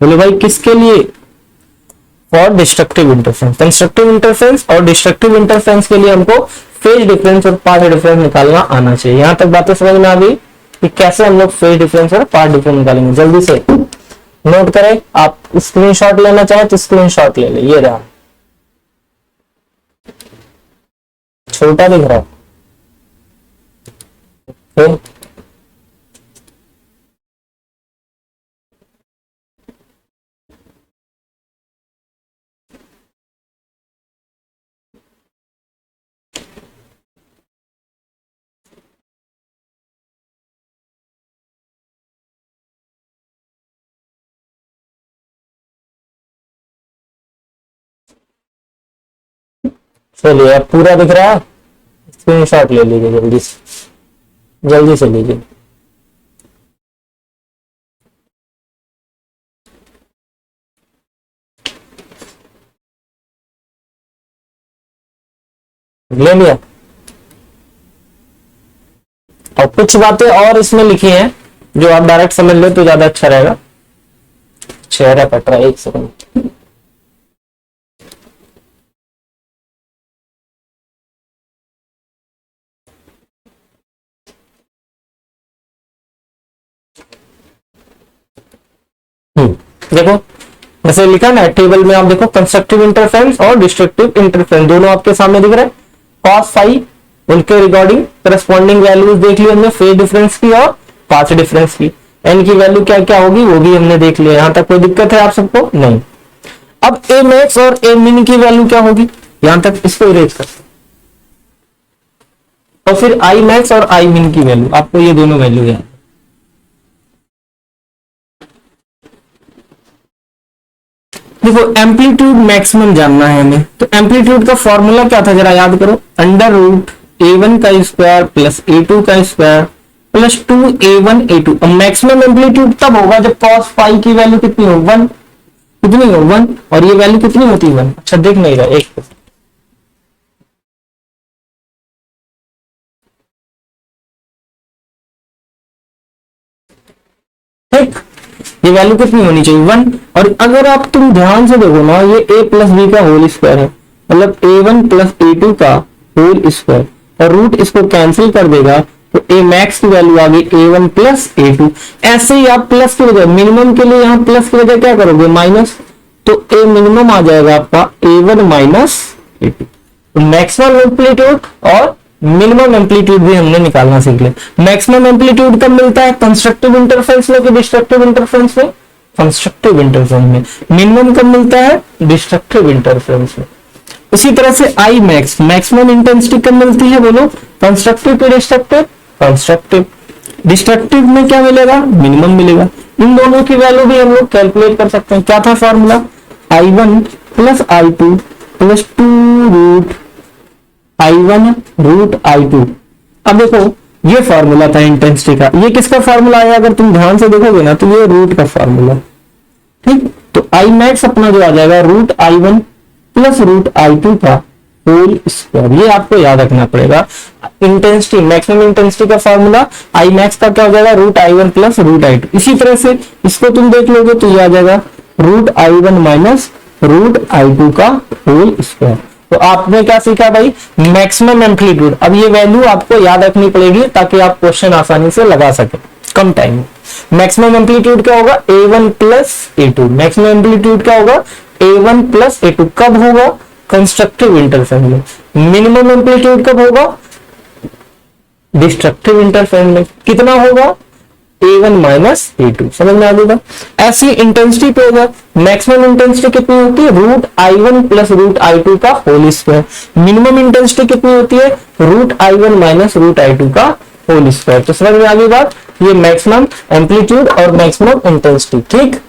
बोले भाई किसके लिए? For destructive interference. Constructive interference और डिस्ट्रक्टिव इंटरफेरेंस के लिए हमको फेज डिफरेंस और पाथ डिफरेंस निकालना आना चाहिए। यहां तक बातें समझ में आ गई? कि कैसे हम लोग फेज डिफरेंस और पार्ट डिफरेंस निकालेंगे। जल्दी से नोट करें, आप स्क्रीनशॉट लेना चाहें तो स्क्रीनशॉट ले ले, ये रहा, छोटा दिख रहा है। चलिए अब पूरा दिख रहा है, स्क्रीनशॉट ले लीजिए जल्दी से, जल्दी से लीजिए। ले लिया। और कुछ बातें और इसमें लिखी हैं जो आप डायरेक्ट समझ ले तो ज्यादा अच्छा रहेगा। चेहरा कट रहा है, एक सेकंड। देखो जैसे लिखा ना टेबल में, आप देखो कंस्ट्रक्टिव इंटरफेरेंस और डिस्ट्रक्टिव इंटरफेरेंस दोनों आपके सामने दिख रहे हैं। कॉस फाई उनके रिगार्डिंग करस्पॉन्डिंग वैल्यूज देख ली हमने, फेज डिफरेंस की और पाथ डिफरेंस की। एन की वैल्यू क्या क्या होगी वो भी हमने देख लिया। यहां तक कोई दिक्कत है आप सबको? नहीं। अब ए मैक्स और ए मिन की वैल्यू क्या होगी, यहां तक इसको इरेज कर, और फिर आई मैक्स और आई मिन की वैल्यू, आपको ये दोनों वैल्यू याद। देखो एम्पलीट्यूड मैक्सिमम जानना है हमें, तो एम्पलीट्यूड का फॉर्मूला क्या था जरा याद करो, अंडर रूट a1 का स्क्वायर प्लस a2 का स्क्वायर प्लस 2a1 a2। अब मैक्सिमम एम्पलीट्यूड तब होगा जब cos फाई की वैल्यू कितनी हो, 1, कितनी हो 1, और ये वैल्यू कितनी होती है 1। अच्छा देख नहीं रहा, एक ठीक, ये वैल्यू कितनी होनी चाहिए 1। और अगर आप तुम ध्यान से देखो ना, ये a प्लस बी का होल स्क्वायर है, मतलब a1 प्लस a2 का होल स्क्वायर, और रूट इसको कैंसिल कर देगा तो a मैक्स की वैल्यू आ गई a1 प्लस a2। ऐसे ही आप प्लस की वजह मिनिमम के लिए यहाँ प्लस की वजह क्या करोगे माइनस, तो a मिनिमम आ जाएगा आपका a1 माइनस a2। तो मैक्सिमम एम्पलीट्यूड और मिनिमम एम्पलीट्यूड भी हमने निकालना सीख लिया। मैक्सिमम एम्पलीट्यूड कब मिलता है, कंस्ट्रक्टिव इंटरफेरेंस में कि डिस्ट्रक्टिव इंटरफेरेंस में, कंस्ट्रक्टिव इंटरफेरेंस में। मिनिमम कब मिलता है, डिस्ट्रक्टिव इंटरफेरेंस में। इसी तरह से आई मैक्स, मैक्सिमम इंटेंसिटी कब मिलती है बोलो, कंस्ट्रक्टिव की डिस्ट्रक्टिव, कंस्ट्रक्टिव। डिस्ट्रक्टिव में क्या मिलेगा, मिनिमम मिलेगा। इन दोनों की वैल्यू भी हम लोग कैलकुलेट कर सकते हैं। क्या था formula, i1 plus i2 plus 2 root i1 root i2। अब देखो ये फॉर्मूला था इंटेंसिटी का, ये किसका फॉर्मूला आया अगर तुम ध्यान से देखोगे ना तो ये रूट का फॉर्मूला, ठीक। तो आई मैक्स अपना जो आ जाएगा root i1 plus root i2 का होल स्क्वायर, ये आपको याद रखना पड़ेगा। इंटेंसिटी, मैक्सिमम इंटेंसिटी का फॉर्मूला आई मैक्स का क्या हो जाएगा, root i1 plus root i2। इसी तरह से इसको तुम देख लोगे तो ये आ जाएगा root i1 minus root i2 का होल स्क्वायर। तो आपने क्या सीखा भाई, मैक्सिमम एम्पलीट्यूड। अब ये वैल्यू आपको याद रखनी पड़ेगी ताकि आप क्वेश्चन आसानी से लगा सके कम टाइम में। मैक्सिमम एम्पलीट्यूड क्या होगा, a1 plus a2। Maximum amplitude क्या होगा, a1 प्लस a2। कब होगा, कंस्ट्रक्टिव इंटरफेरेंस में। मिनिमम एम्पलीट्यूड कब होगा, डिस्ट्रक्टिव इंटरफेरेंस में। कितना होगा, a1 माइनस a2। समझ में आ गया। ऐसी इंटेंसिटी पे होगा, मैक्सिमम इंटेंसिटी कितनी होती है, root i1 plus root i2 का होल स्क्वायर। मिनिमम इंटेंसिटी कितनी होती है, root i1 minus root i2 का होल स्क्वायर। तो समझ में आ गई बात, ये मैक्सिमम एम्पलीट्यूड और मैक्सिमम इंटेंसिटी, ठीक।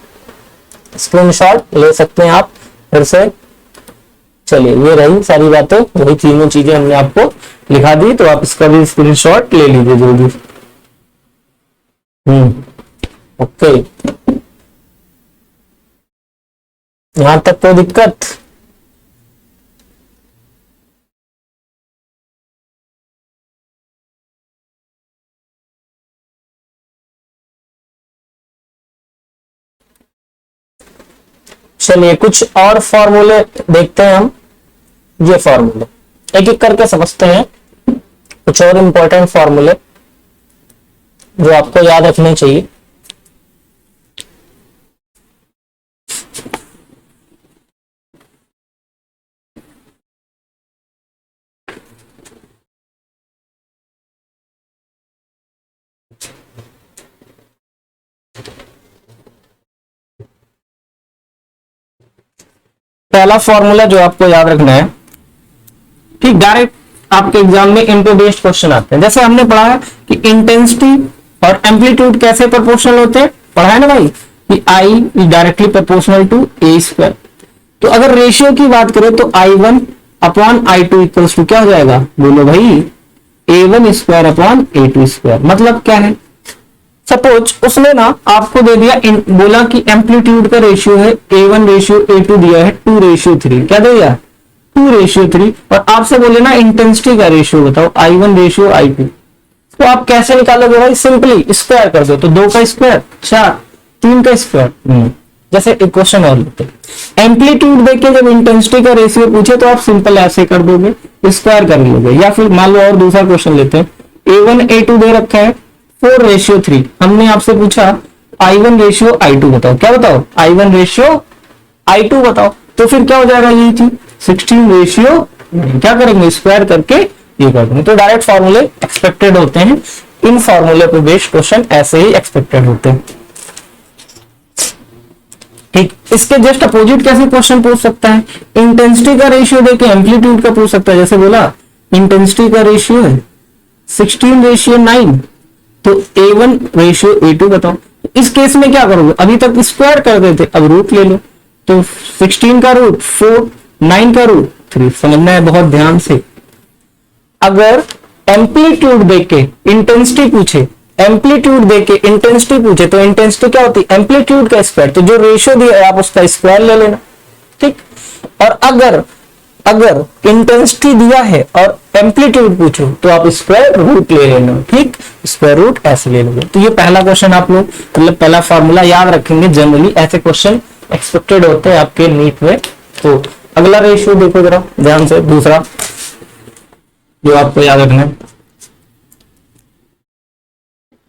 स्क्रीनशॉट ले सकते हैं आप फिर से। चलिए ये रही सारी बातें, वही तीनों चीजें हमने आपको लिखा दी, तो आप इसका भी स्क्रीनशॉट ले लीजिए जल्दी। ओके, यहां तक कोई दिक्कत? चलिए कुछ और फॉर्मूले देखते हैं हम। ये फॉर्मूले एक एक करके समझते हैं, कुछ और इंपॉर्टेंट फॉर्मूले। जो आपको याद रखने चाहिए। पहला फॉर्मूला जो आपको याद रखना है, ठीक, डायरेक्ट आपके एग्जाम में इन पे बेस्ड क्वेश्चन आते हैं। जैसे हमने पढ़ा है कि इंटेंसिटी और एम्पलीट्यूड कैसे प्रोपोर्शनल होते हैं, पढ़ा है ना भाई, कि I is directly proportional to A square. तो अगर रेशियो की बात करें तो I1 upon I2 equals to क्या हो जाएगा, बोलो भाई, A1 square upon A2 square. मतलब क्या है, सपोज उसने ना आपको दे दिया, बोला कि एम्पलीट्यूड का रेशियो है A1 रेशियो A2 दिया है 2:3, क्या दे दिया, 2:3, और आपसे बोले ना इंटेंसिटी का रेशियो बताओ I1 रेशियो I2, तो आप कैसे निकालोगे भाई, सिंपली स्क्वायर कर दो। तो 2 का स्क्वायर 4, 3 का स्क्वायर। जैसे एक क्वेश्चन और लेते हैं, एम्पलीट्यूड देके जब इंटेंसिटी का रेशियो पूछे तो आप सिंपल ऐसे कर दोगे, स्क्वायर कर लोगे। या फिर मान लो और दूसरा क्वेश्चन लेते हैं, A1 A2 दे रखा है 4:3, हमने आपसे पूछा I1 रेशियो I2 बताओ, क्या बताओ, I1 रेशियो I2 बताओ। तो फिर क्या हो जाएगा, ये चीज 16:9, क्या करेंगे, स्क्वायर करके ये कर देंगे। तो डायरेक्ट फॉर्मूले एक्सपेक्टेड होते हैं, इन फॉर्मूले पे बेस्ड क्वेश्चन ऐसे ही एक्सपेक्टेड होते हैं। ठीक, इसके जस्ट अपोजिट कैसे क्वेश्चन पूछ सकता है, इंटेंसिटी का रेशियो देके एम्पलीट्यूड का पूछ सकता है। जैसे बोला इंटेंसिटी का रेशियो है 16:9, तो A1 रेशियो A2 बताओ। इस केस में क्या करोगे, अभी तक स्क्वायर कर देते, अब रूट ले लो, तो 16 का रूट 4, 9 का रूट 3। समझना है बहुत ध्यान से। अगर एम्पलीट्यूड देके इंटेंसिटी पूछे, एम्पलीट्यूड देके इंटेंसिटी पूछे, तो इंटेंसिटी क्या होती है, एम्पलीट्यूड का स्क्वायर। तो जो रेशियो दिया है आप उसका स्क्वायर ले लेना, ठीक। और अगर इंटेंसिटी दिया है और एम्पलीट्यूड पूछो तो आप स्क्वायर रूट ले लेना, ठीक, स्क्वायर रूट ऐसे ले लोगे। तो ये पहला क्वेश्चन आप लोग, मतलब पहला फॉर्मूला याद रखेंगे। जनरली ऐसे क्वेश्चन एक्सपेक्टेड होते हैं आपके नीट में। तो अगला रेशियो देखो जरा ध्यान से, दूसरा जो आपको याद रखना है,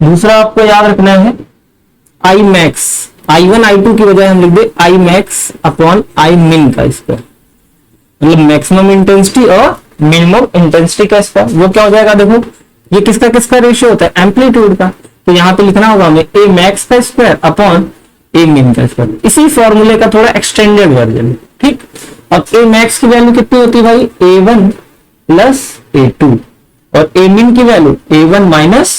दूसरा आपको याद रखना है आई मैक्स। I1 I2 की बजाय हम लिख दे आई मैक्स अपॉन आई मिन का स्क्वायर, मतलब मैक्सिमम इंटेंसिटी और मिनिमम इंटेंसिटी का स्क्वायर। वो क्या हो जाएगा, देखो ये किसका किसका रेशियो होता है, एम्पलीट्यूड का। तो यहां पे लिखना होगा हमें ए मैक्स का स्क्वायर अपॉन ए मिन का स्क्वायर। इसी फॉर्मूले का थोड़ा एक्सटेंडेड वर्जन, ठीक। और ए मैक्स की वैल्यू कितनी होती है भाई, A1 प्लस A2, और ए मिन की वैल्यू A1 माइनस,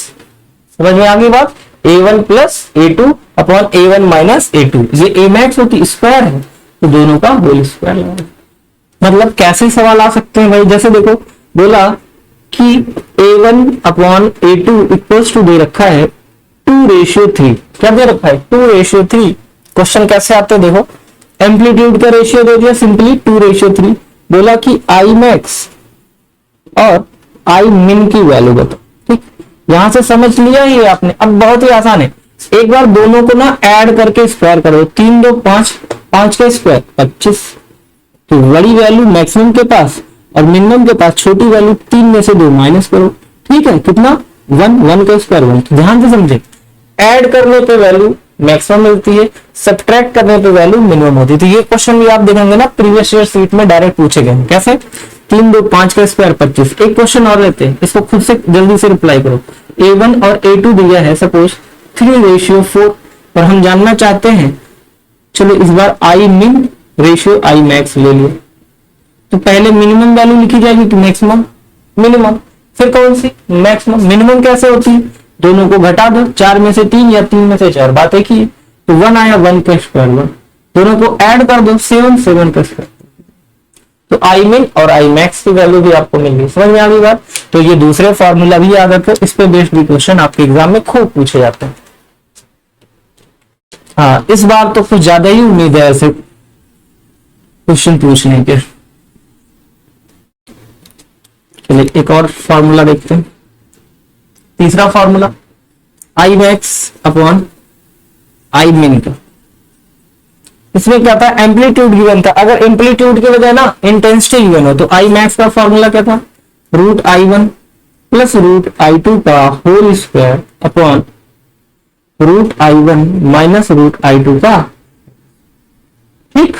समझ में आ गई बात, A1 plus A2 upon A1 minus A2। ये ए मैक्स होती स्क्वायर है, तो दोनों का होल स्क्वायर लगा। मतलब कैसे सवाल आ सकते हैं भाई, जैसे देखो बोला कि A1 upon A2 equals to दे रखा है 2:3, क्या दे रखा है 2:3। क्वेश्चन कैसे आते हैं देखो, एम्पलीट्यूड का रेशियो दे दिया सिंपली 2:3, बोला कि आई मैक्स और आई मिन की वैल्यू बताओ, ठीक। यहां से समझ लिया ही आपने। अब बहुत ही आसान है, एक बार दोनों को ना ऐड करके स्क्वायर करो, 3 2 5, 5 का स्क्वायर 25। तो बड़ी वैल्यू मैक्सिमम के पास और मिनिमम के पास छोटी वैल्यू 3 में से 2 माइनस करो, ठीक है, कितना 1, 1 का स्क्वायर 1। ध्यान से समझे, ऐड करने पे वैल्यू मैक्सिमम मिलती है, सब्ट्रैक्ट करने पे वैल्यू मिनिमम होती है। तो ये क्वेश्चन भी आप देखेंगे ना प्रीवियस ईयर सीट में डायरेक्ट पूछे गए। कैसे, 3 2 5 का स्क्वायर 25। एक क्वेश्चन और लेते हैं, इसको खुद से जल्दी से रिप्लाई करो। A1 और A2 दिया है सपोज 3:4, और हम जानना चाहते हैं, चलो इस बार आई मिन रेशियो आई मैक्स ले लियो। तो पहले मिनिमम वैल्यू लिखी जाएगी कि मैक्सिमम, मिनिमम, फिर कौन सी मैक्सिमम। मिनिमम कैसे होती है, दोनों को घटा दो, 4 में से 3 या 3 में से 4, बात एक ही है। तो 1 आया 1 का स्क्वायर 1, दोनों को ऐड कर दो 7, 7 का स्क्वायर। तो आई मिन और आई मैक्स की वैल्यू भी आपको मिल गई। समझ में आ गई बात। तो ये दूसरे फॉर्मूला भी याद रखो, इस पे बेस्ड भी क्वेश्चन आपके एग्जाम में खूब पूछे जाते हैं। हाँ, इस बार तो कुछ ज्यादा ही उम्मीद है ऐसे क्वेश्चन पूछने के। चलिए एक और फॉर्मूला देखते हैं, तीसरा formula I max upon I मिन का। इसमें क्या था, एम्पलीट्यूड गिवन था। अगर एम्पलीट्यूड की बजाय ना इंटेंसिटी गिवन हो तो आई मैक्स का फॉर्मूला क्या था, √I1 प्लस √I2 का whole square upon root I one minus root I two का, ठीक।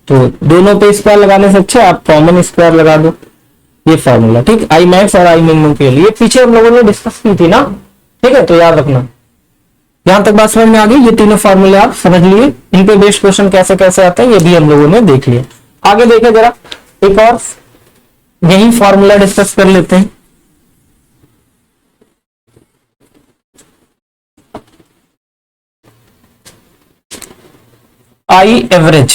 तो दोनों पे स्क्वायर लगाने से अच्छा आप कॉमन स्क्वायर लगा दो, ये फॉर्मूला, ठीक। आई मैक्स और आई मिनिमम के लिए पीछे हम लोगों ने डिस्कस की थी ना, ठीक है। तो याद रखना, यहां तक बात समझ में आ गई। ये तीनों फॉर्मूले आप समझ लिए, इन पे बेस्ड क्वेश्चन कैसे कैसे आते हैं ये भी हम लोगों ने देख लिया। आगे देखे जरा एक और यही फॉर्मूला डिस्कस कर लेते हैं। आई एवरेज,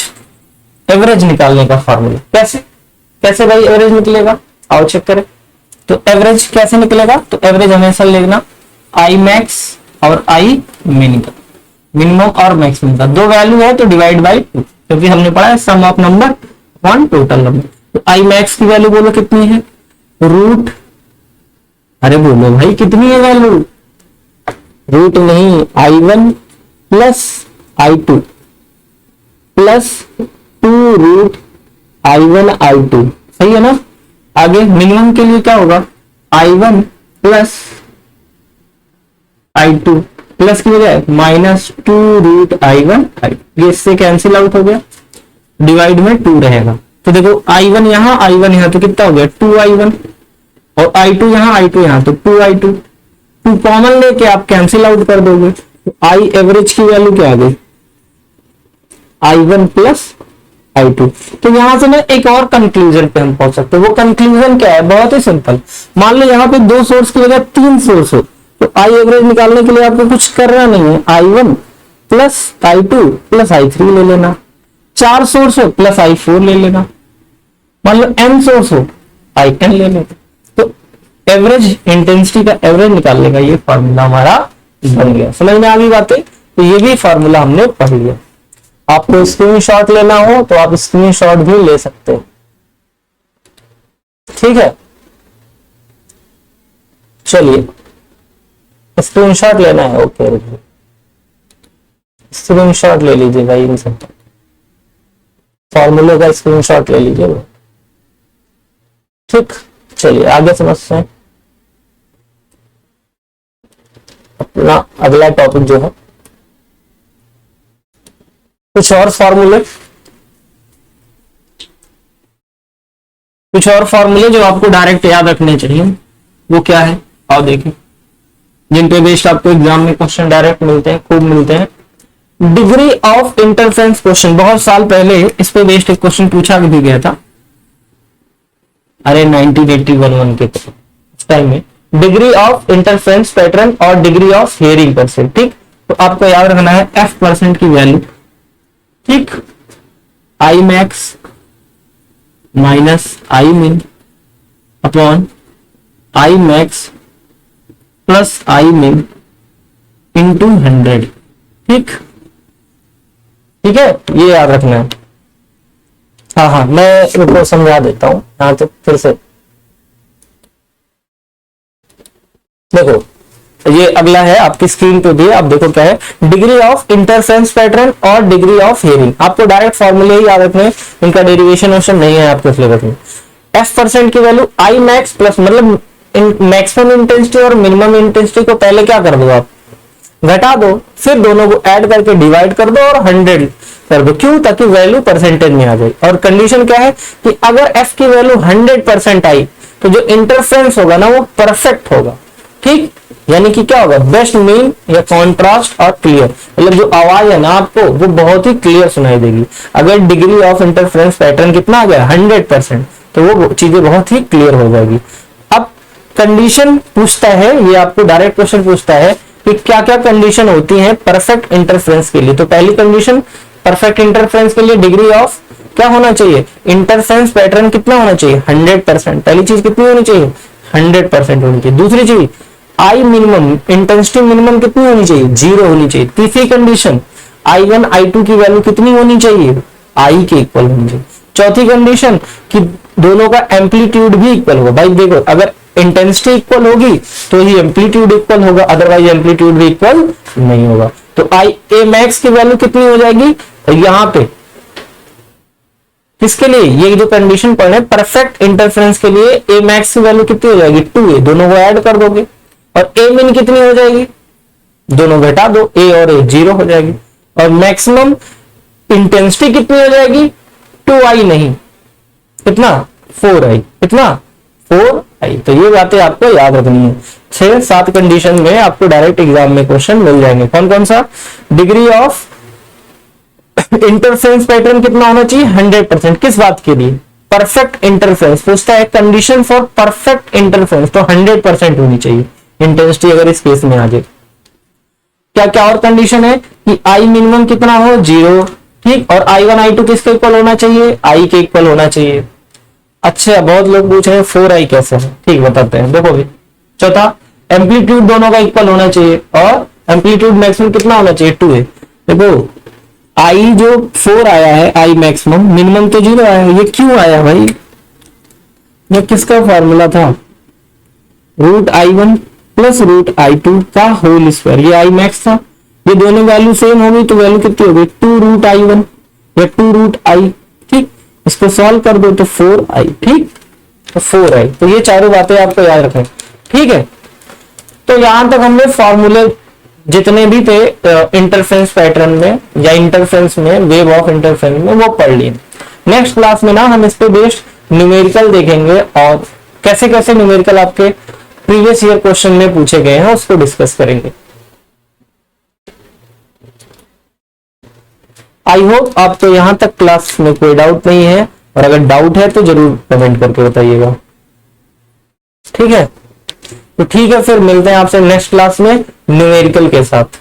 एवरेज निकालने का फॉर्मूला कैसे कैसे भाई एवरेज निकलेगा, आओ चेक करें। तो एवरेज कैसे निकलेगा, तो एवरेज हमेशा लिखना आई मैक्स और आई मिनिमम, मिनिमम और मैक्सिमम का दो वैल्यू है तो डिवाइड बाई 2, क्योंकि हमने पढ़ा है sum of number one total number. तो आई मैक्स की वैल्यू बोलो कितनी है, रूट, अरे बोलो भाई कितनी है वैल्यू, रूट नहीं, I one plus I two plus 2 root I one I two, सही है ना। आगे मिनिमम के लिए क्या होगा, I one plus I two plus की बजाय minus 2 root I one I, ये इससे कैंसिल आउट हो गया, डिवाइड में 2 रहेगा। तो देखो आई वन यहाँ आई वन यहाँ, तो कितना हो गया 2 आई वन, और आई टू यहाँ आई टू यहाँ, तो 2 आई टू, 2 कॉमन लेके आप कैंसिल आउट कर दोगे। तो आई एवरेज की वैल्यू क्या आ गई, I one plus I two. तो यहां से ना एक और कंक्लूजन पे हम पहुंच सकते हैं। वो कंक्लूजन क्या है, बहुत ही सिंपल। मान लो यहाँ पे 2 सोर्स की वजह 3 सोर्स हो, तो आई एवरेज निकालने के लिए आपको कुछ करना नहीं है, आई one plus I two plus I three ले लेना। 4 सोर्स हो प्लस आई फोर ले लेना। मान लो n सोर्स हो आई एन ले लेना। तो एवरेज इंटेंसिटी का एवरेज निकालने का ये फॉर्मूला हमारा बन गया। समझ में आ गई बातें। तो ये भी फॉर्मूला हमने पढ़ लिया। आपको स्क्रीनशॉट लेना हो तो आप स्क्रीनशॉट भी ले सकते हो, ठीक है। चलिए स्क्रीनशॉट लेना है, ओके रुकिए, स्क्रीनशॉट ले लीजिएगा, इन सब फॉर्मूले का स्क्रीनशॉट ले लीजिएगा, ठीक। चलिए आगे समझते हैं अपना अगला टॉपिक जो है, कुछ और फॉर्मूले जो आपको डायरेक्ट याद रखने चाहिए, वो क्या है आओ देखें, जिन पे बेस्ड आपको एग्जाम में क्वेश्चन डायरेक्ट मिलते हैं, खूब मिलते हैं। डिग्री ऑफ इंटरफेरेंस क्वेश्चन, बहुत साल पहले इस पे बेस्ड एक क्वेश्चन पूछा भी गया था, अरे 1981 के टाइम में, डिग्री ऑफ इंटरफेरेंस पैटर्न और डिग्री ऑफ हियरिंग परसेंट, ठीक। तो आपको याद रखना है f परसेंट की वैल्यू, ठीक, आई मैक्स माइनस आई मिन अपॉन आई मैक्स प्लस आई मिन इंटू 100, ठीक, ठीक है, ये याद रखना है। हाँ मैं इनको समझा देता हूं यहां तक फिर से। देखो ये अगला है आपकी स्क्रीन पे भी, आप देखो क्या है, डिग्री ऑफ इंटरफेरेंस पैटर्न और डिग्री ऑफ हियरिंग। आपको डायरेक्ट फॉर्मूले ही याद रखने, इनका डेरिवेशन ऑप्शन नहीं है आपके सिलेबस में। f परसेंट की वैल्यू आई मैक्स प्लस, मतलब मैक्सिमम इंटेंसिटी और मिनिमम इंटेंसिटी को पहले क्या कर दो आप घटा दो, फिर दोनों को ऐड करके डिवाइड कर दो और 100 कर दो। क्यों, ताकि वैल्यू परसेंटेज में आ जाए। और कंडीशन क्या है कि अगर f की वैल्यू 100% आई तो जो इंटरफेरेंस होगा ना वो परफेक्ट होगा, ठीक। यानी कि क्या होगा, बेस्ट मीन या कॉन्ट्रास्ट और क्लियर, मतलब जो आवाज है ना आपको वो बहुत ही क्लियर सुनाई देगी। अगर डिग्री ऑफ इंटरफेरेंस पैटर्न कितना आ गया 100%, तो वो चीजें बहुत ही क्लियर हो जाएगी। अब कंडीशन पूछता है, ये आपको डायरेक्ट क्वेश्चन पूछता है कि क्या क्या कंडीशन होती है परफेक्ट इंटरफेरेंस के लिए। तो पहली कंडीशन, परफेक्ट इंटरफेरेंस के लिए डिग्री ऑफ क्या होना चाहिए, इंटरफेरेंस पैटर्न कितना होना चाहिए 100%। पहली चीज कितनी होनी चाहिए 100% होनी चाहिए। दूसरी चीज आई मिनिमम, इंटेंसिटी मिनिमम कितनी होनी चाहिए 0 होनी चाहिए। तीसरी कंडीशन I1 I2 की वैल्यू कितनी होनी चाहिए I के इक्वल होनी चाहिए। चौथी कंडीशन कि दोनों का एम्पलीट्यूड भी इक्वल होगा। भाई देखो अगर इंटेंसिटी इक्वल होगी तो ही एम्पलीट्यूड इक्वल होगा, अदरवाइज एम्पलीट्यूड भी इक्वल नहीं होगा। तो ए मैक्स की वैल्यू कितनी हो जाएगी, यहां पे किसके लिए, ये जो कंडीशन पढ़े परफेक्ट इंटरफेरेंस के लिए ए मैक्स की वैल्यू कितनी हो जाएगी 2a, दोनों को ऐड कर दोगे। और ए मिन कितनी हो जाएगी दोनों घटा दो, ए और ए 0 हो जाएगी। और मैक्सिमम इंटेंसिटी कितनी हो जाएगी, 2i नहीं, कितना 4i, कितना 4i। तो ये बातें आपको याद रखनी है। 6-7 कंडीशन में आपको डायरेक्ट एग्जाम में क्वेश्चन मिल जाएंगे। कौन कौन सा, डिग्री ऑफ इंटरफेरेंस पैटर्न कितना होना चाहिए, 100%। किस बात के लिए, परफेक्ट इंटरफेरेंस पूछता है, कंडीशन फॉर परफेक्ट इंटरफेरेंस तो 100% होनी चाहिए इंटेंसिटी अगर इस केस में आ जाए। क्या क्या और कंडीशन है कि आई मिनिमम कितना हो, 0, ठीक। और I1 I2 किसके इक्वल होना चाहिए, I के इक्वल होना चाहिए। अच्छा, बहुत लोग पूछ रहे हैं 4i कैसे है, ठीक बताते हैं। देखो भाई, चौथा एम्पलीट्यूड दोनों का इक्वल होना चाहिए, और एम्पलीट्यूड मैक्सिमम कितना होना चाहिए, 2 है। देखो आई जो 4 आया है, आई मैक्सिमम, मिनिमम तो 0 आया है। ये क्यों आया भाई, ये किसका फॉर्मूला था, √I1 प्लस √I2 का होल स्क्वायर, ये आई मैक्स था। ये दोनों वैल्यू सेम होगी तो वैल्यू कितनी होगी, 2√I1 या 2√I, ठीक। इसको सॉल्व कर दो तो 4i, ठीक, तो 4i। तो ये चारों बातें आपको याद रखें, ठीक है। तो यहां तक हमने फॉर्मूले जितने भी थे इंटरफेरेंस पैटर्न में या इंटरफेरेंस में, वेव ऑफ इंटरफेरेंस में, वो पढ़ लिए। नेक्स्ट क्लास में ना हम इस पे बेस्ड न्यूमेरिकल देखेंगे और कैसे कैसे न्यूमेरिकल आपके प्रीवियस ईयर क्वेश्चन में पूछे गए हैं उसको डिस्कस करेंगे। आई होप आपको यहां तक क्लास में कोई डाउट नहीं है, और अगर डाउट है तो जरूर कमेंट करके बताइएगा, ठीक है। तो ठीक है, फिर मिलते हैं आपसे नेक्स्ट क्लास में न्यूमेरिकल के साथ।